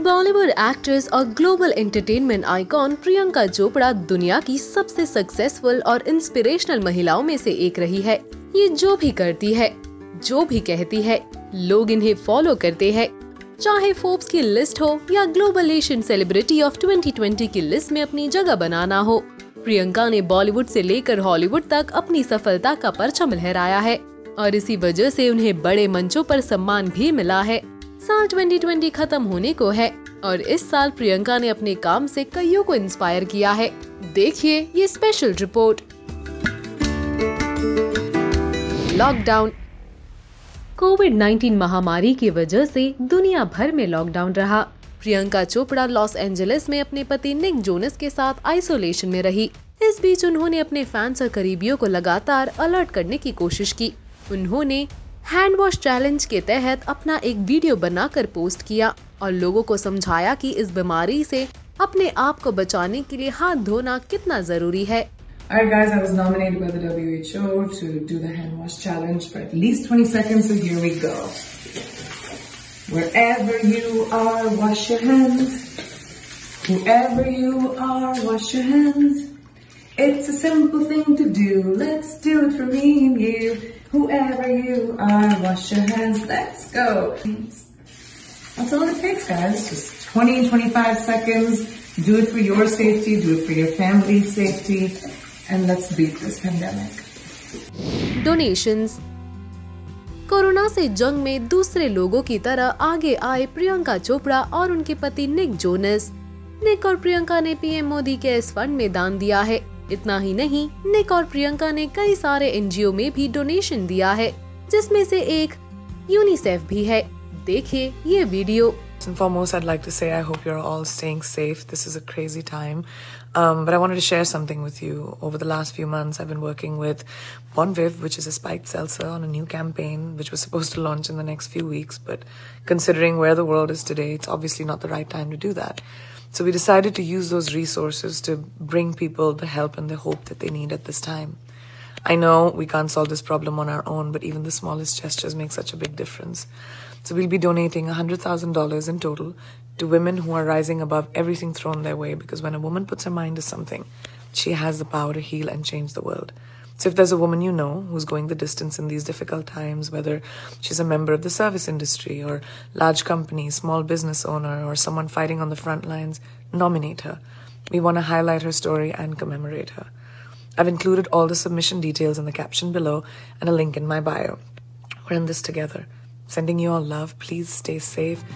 Bollywood actress और global entertainment icon Priyanka Chopra दुनिया की सबसे सक्सेसफुल और इंस्पिरेशनल महिलाओं में से एक रही है। ये जो भी करती है, जो भी कहती है, लोग इन्हें फॉलो करते हैं। चाहे फोर्ब्स की लिस्ट हो या ग्लोबल एशियन सेलिब्रिटी ऑफ 2020 की लिस्ट में अपनी जगह बनाना हो, प्रियंका ने बॉलीवुड से लेकर हॉलीवुड तक अपनी सफलता का परचम लहराया है और इसी वजह से उन्हें बड़े मंचों पर सम्मान भी मिला है। साल 2020 खत्म होने को है और इस साल प्रियंका ने अपने काम से कईयों को इंस्पायर किया है। देखिए ये स्पेशल रिपोर्ट। लॉकडाउन। कोविड-19 महामारी की वजह से दुनिया भर में लॉकडाउन रहा। प्रियंका चोपड़ा लॉस एंजलिस में अपने पति निक जोनस के साथ आइसोलेशन में रही। इस बीच उन्होंने अपने फैंस और करीबियों को लगातार अलर्ट करने की कोशिश की। उन्होंने हैंड वॉश चैलेंज के तहत अपना एक वीडियो बनाकर पोस्ट किया और लोगों को समझाया कि इस बीमारी से अपने आप को बचाने के लिए हाथ धोना कितना जरूरी है। Alright guys, I was nominated by the WHO to do the hand wash challenge for at least 20 seconds, so here we go. Wherever you are, wash your hands. Whoever you are, wash your hands. It's a simple thing to do. Let's do it for me and you. Whoever you are, wash your hands. Let's go. That's all it takes, guys. Just 20, 25 seconds. Do it for your safety. Do it for your family's safety. And let's beat this pandemic. Donations. Corona से जंग में दूसरे लोगों की तरह आगे आए प्रियंका चोपड़ा और उनके पति निक जोनस। निक और प्रियंका ने पीएम मोदी के इस फंड में दान दिया है। इतना ही नहीं, निक और प्रियंका ने कई सारे एनजीओ में भी डोनेशन दिया है, जिसमें से एक यूनिसेफ भी है। देखिए ये video. First and foremost, I'd like to say I hope you're all staying safe. This is a crazy time. But I wanted to share something with you. Over the last few months, I've been working with Bon Viv, which is a spiked seltzer, on a new campaign, which was supposed to launch in the next few weeks. But considering where the world is today, it's obviously not the right time to do that. So we decided to use those resources to bring people the help and the hope that they need at this time. I know we can't solve this problem on our own, but even the smallest gestures make such a big difference. So we'll be donating $100,000 in total to women who are rising above everything thrown their way, because when a woman puts her mind to something, she has the power to heal and change the world. So if there's a woman you know who's going the distance in these difficult times, whether she's a member of the service industry or large company, small business owner, or someone fighting on the front lines, nominate her. We want to highlight her story and commemorate her. I've included all the submission details in the caption below and a link in my bio. We're in this together. Sending you all love. Please stay safe.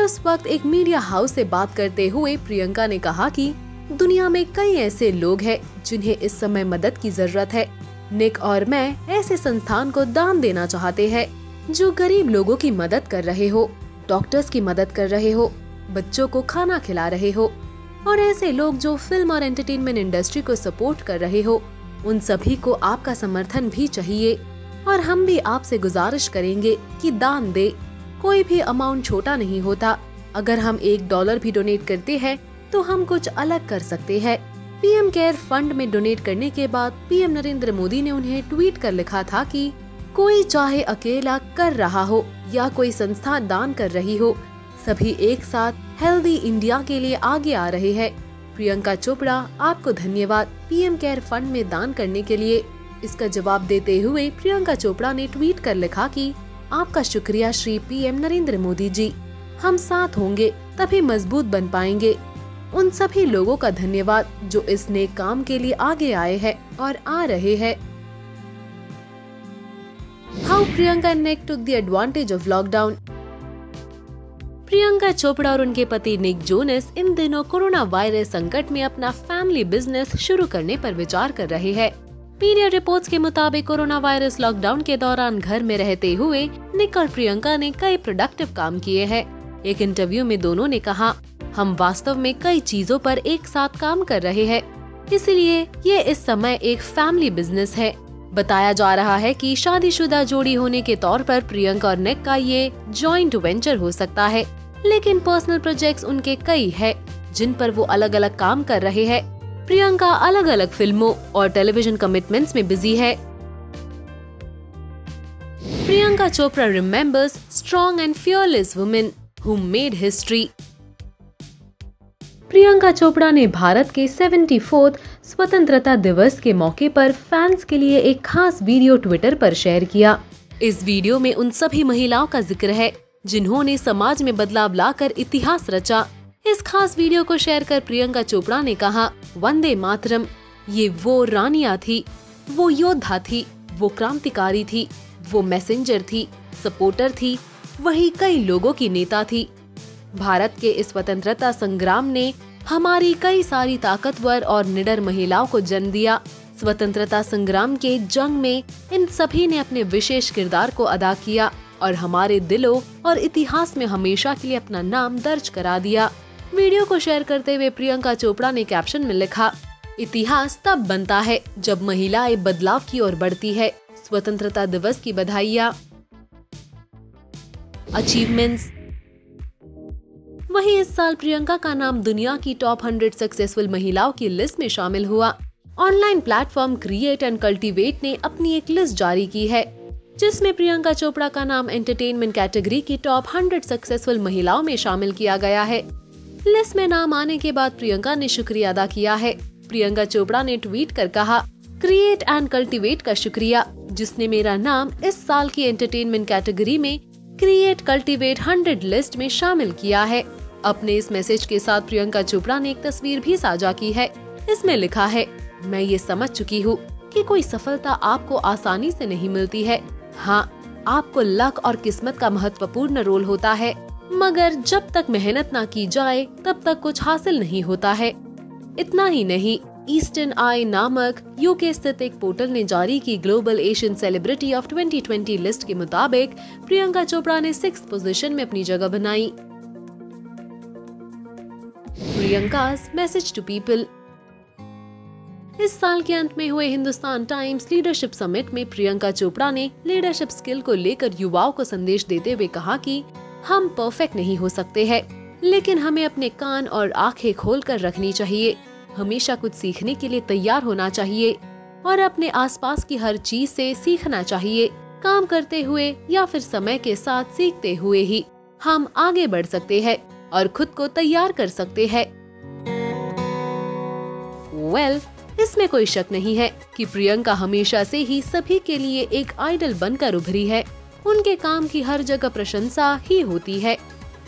उस वक्त एक media house से बात करते हुए प्रियंका ने कहा कि दुनिया में कई ऐसे लोग हैं जिन्हें इस समय मदद की जरूरत है। निक और मैं ऐसे संस्थान को दान देना चाहते हैं जो गरीब लोगों की मदद कर रहे हो, डॉक्टर्स की मदद कर रहे हो, बच्चों को खाना खिला रहे हो और ऐसे लोग जो फिल्म और एंटरटेनमेंट इंडस्ट्री को सपोर्ट कर रहे हो। उन सभी को आपका समर्थन भी चाहिए और हम भी आपसे गुजारिश करेंगे कि दान दे। कोई भी अमाउंट छोटा नहीं होता। अगर हम $1 भी डोनेट करते हैं तो हम कुछ अलग कर सकते हैं। पीएम केयर फंड में डोनेट करने के बाद पीएम नरेंद्र मोदी ने उन्हें ट्वीट कर लिखा था कि कोई चाहे अकेला कर रहा हो या कोई संस्था दान कर रही हो, सभी एक साथ हेल्दी इंडिया के लिए आगे आ रहे हैं। प्रियंका चोपड़ा, आपको धन्यवाद पीएम केयर फंड में दान करने के लिए। इसका जवाब देते हुए प्रियंका चोपड़ा ने ट्वीट कर लिखा कि आपका शुक्रिया श्री पीएम नरेंद्र मोदी जी। हम साथ होंगे तभी मजबूत बन पाएंगे। उन सभी लोगों का धन्यवाद जो इस नेक काम के लिए आगे आए हैं और आ रहे हैं। How Priyanka and Nick took the advantage of lockdown. Priyanka Chopra और उनके पति निक जोनस इन दिनों कोरोना वायरस संकट में अपना फैमिली बिजनेस शुरू करने पर विचार कर रहे हैं। मीडिया रिपोर्ट्स के मुताबिक कोरोना वायरस लॉकडाउन के दौरान घर में रहते हुए निक और प्रियंका ने कई प्रोडक्टिव काम किए हैं। एक इंटरव्यू में दोनों ने कहा, हम वास्तव में कई चीजों पर एक साथ काम कर रहे हैं, इसलिए ये इस समय एक फैमिली बिजनेस है। बताया जा रहा है कि शादीशुदा जोड़ी होने के तौर पर प्रियंका और निक का ये जॉइंट वेंचर हो सकता है, लेकिन पर्सनल प्रोजेक्ट्स उनके कई है जिन पर वो अलग अलग काम कर रहे हैं। प्रियंका अलग अलग फिल्मों और टेलीविजन कमिटमेंट्स में बिजी है। Priyanka Chopra remembers strong and fearless women. who made history. Priyanka Chopra ने भारत के 74th स्वतंत्रता दिवस के मौके पर फैंस के लिए एक खास वीडियो ट्विटर पर शेयर किया। इस वीडियो में उन सभी महिलाओं का जिक्र है जिन्होंने समाज में बदलाव लाकर इतिहास रचा। इस खास वीडियो को शेयर कर प्रियंका चोपड़ा ने कहा, वंदे मातरम, ये वो रानियां थी, वो योद्धा थी, वो क्रांतिकारी थी, वो मैसेंजर थी, सपोर्टर थी, वही कई लोगों की नेता थी। भारत के इस स्वतंत्रता संग्राम ने हमारी कई सारी ताकतवर और निडर महिलाओं को जन्म दिया। स्वतंत्रता संग्राम के जंग में इन सभी ने अपने विशेष किरदार को अदा किया और हमारे दिलों और इतिहास में हमेशा के लिए अपना नाम दर्ज करा दिया। वीडियो को शेयर करते हुए प्रियंका चोपड़ा ने कैप्शन में लिखा, इतिहास तब बनता है जब महिलाएं बदलाव की ओर बढ़ती है। स्वतंत्रता दिवस की बधाइयाँ। अचीवमेंट्स। वहीं इस साल प्रियंका का नाम दुनिया की टॉप 100 सक्सेसफुल महिलाओं की लिस्ट में शामिल हुआ। Online platform create and cultivate ने अपनी एक लिस्ट जारी की है जिसमें प्रियंका चोपड़ा का नाम एंटरटेनमेंट कैटेगरी की टॉप 100 सक्सेसफुल महिलाओं में शामिल किया गया है। लिस्ट में नाम आने के बाद प्रियंका ने शुक्रिया अदा किया है। प्रियंका चोपड़ा ने ट्वीट कर कहा, क्रिएट एंड कल्टीवेट का शुक्रिया जिसने मेरा नाम इस साल की एंटरटेनमेंट कैटेगरी में क्रिएट कल्टीवेट 100 लिस्ट में शामिल किया है। अपने इस मैसेज के साथ प्रियंका चोपड़ा ने एक तस्वीर भी साझा की है। इसमें लिखा है, मैं ये समझ चुकी हूँ कि कोई सफलता आपको आसानी से नहीं मिलती है। हाँ, आपको लक और किस्मत का महत्वपूर्ण रोल होता है, मगर जब तक मेहनत ना की जाए तब तक कुछ हासिल नहीं होता है। इतना ही नहीं, ईस्टर्न आई नामक यूके स्थित एक पोर्टल ने जारी की global Asian celebrity of 2020 list के मुताबिक प्रियंका चोपड़ा ने 6th पोजीशन में अपनी जगह बनाई। Priyanka's message to people. इस साल के अंत में हुए हिंदुस्तान टाइम्स लीडरशिप समिट में प्रियंका चोपड़ा ने लीडरशिप स्किल को लेकर युवाओं को संदेश देते हुए कहा कि हम परफेक्ट नहीं हो सकते हैं, लेकिन हमें अपने कान और आंखें खोलकर रखनी चाहिए। हमेशा कुछ सीखने के लिए तैयार होना चाहिए और अपने आसपास की हर चीज से सीखना चाहिए। काम करते हुए या फिर समय के साथ सीखते हुए ही हम आगे बढ़ सकते हैं और खुद को तैयार कर सकते हैं। इसमें कोई शक नहीं है कि प्रियंका हमेशा से ही सभी के लिए एक आइडल बनकर उभरी है। उनके काम की हर जगह प्रशंसा ही होती है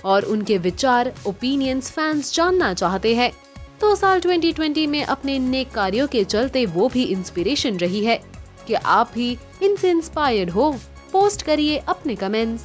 और उनके विचार, ओपिनियंस फैंस जानना चाहते हैं। तो साल 2020 में अपने नेक कार्यों के चलते वो भी इंस्पिरेशन रही है। कि आप भी इनसे इंस्पायर्ड हो? पोस्ट करिए अपने कमेंट्स।